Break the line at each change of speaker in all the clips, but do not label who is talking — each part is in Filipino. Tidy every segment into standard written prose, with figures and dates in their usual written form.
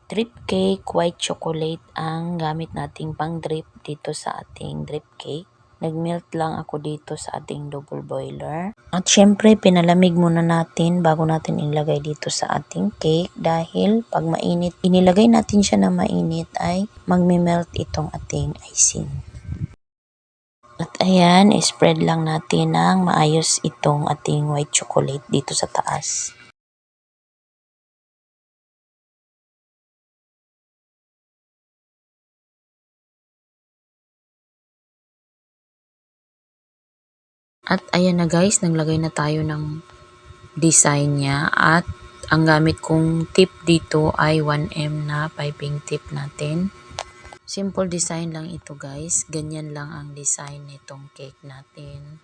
Drip cake, white chocolate ang gamit nating pang drip dito sa ating drip cake. Nag-melt lang ako dito sa ating double boiler. At syempre, pinalamig muna natin bago natin ilagay dito sa ating cake dahil pag mainit, inilagay natin siya na mainit ay magme-melt itong ating icing. At ayan, spread lang natin ng maayos itong ating white chocolate dito sa taas. At ayan na guys, naglagay na tayo ng design niya at ang gamit kong tip dito ay 1M na piping tip natin. Simple design lang ito guys, ganyan lang ang design nitong cake natin.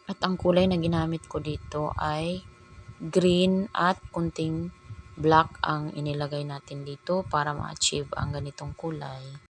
At ang kulay na ginamit ko dito ay green at kunting black ang inilagay natin dito para ma-achieve ang ganitong kulay.